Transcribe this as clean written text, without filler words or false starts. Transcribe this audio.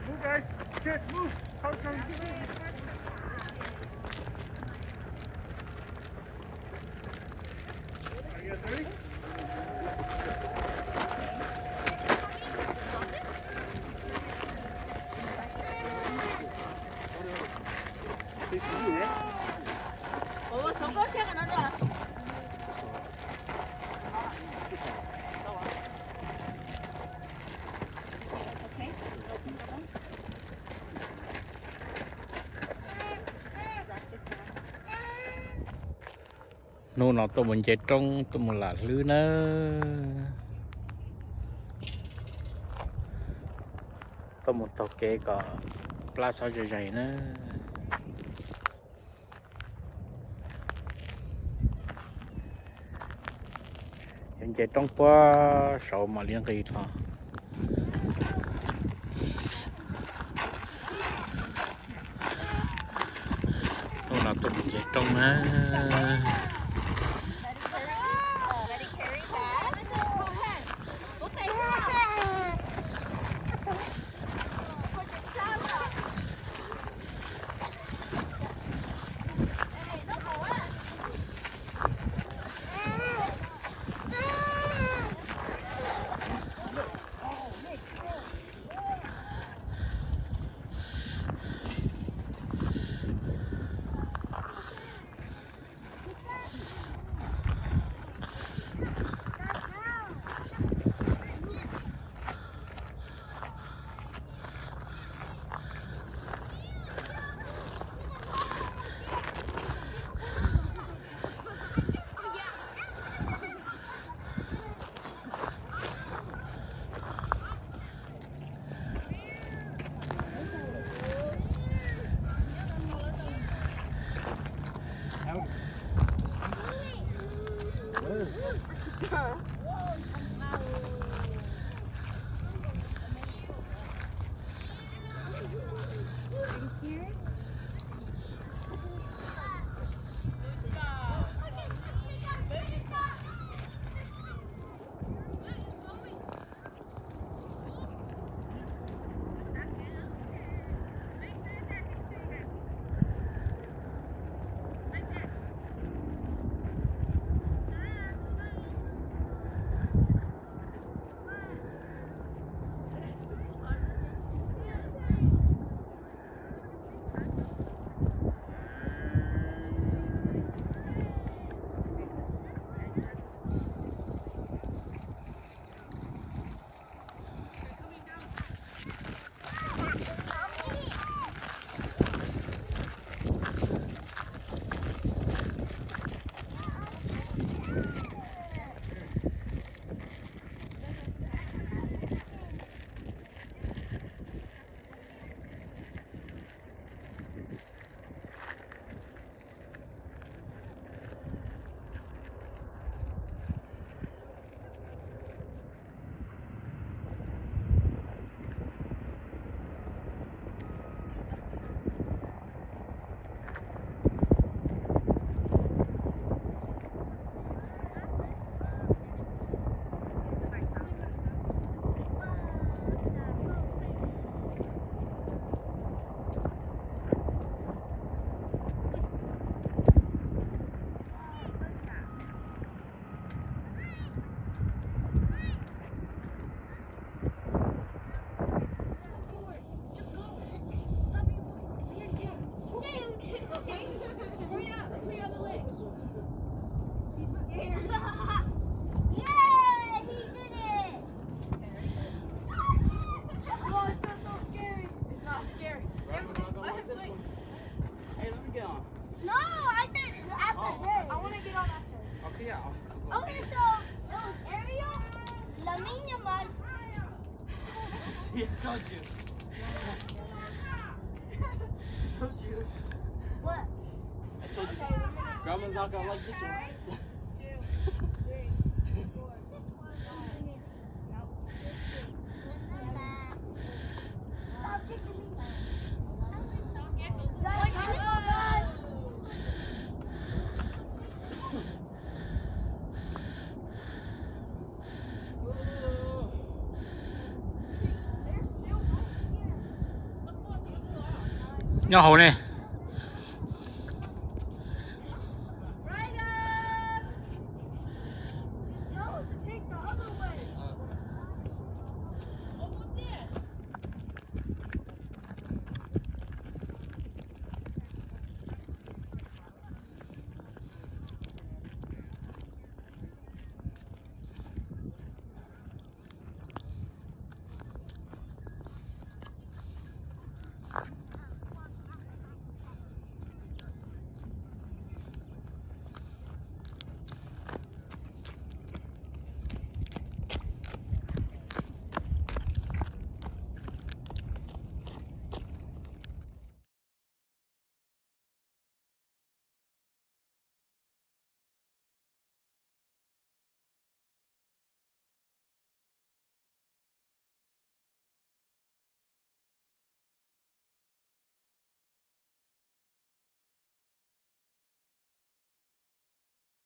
Move, guys. Kids, move. Car coming. Are you guys ready? 손가락이 나잖아. Nô nó tôi muốn chết trong tôi muốn là lư nữa tôi muốn tàu kế có pla sao dày dày nữa hiện chết trong quá sầu mà liên kỳ thôi nô nó tôi muốn chết trong á See, I told you. I told you. What? I told you. Grandma's not gonna like this one. nhỏ hổ này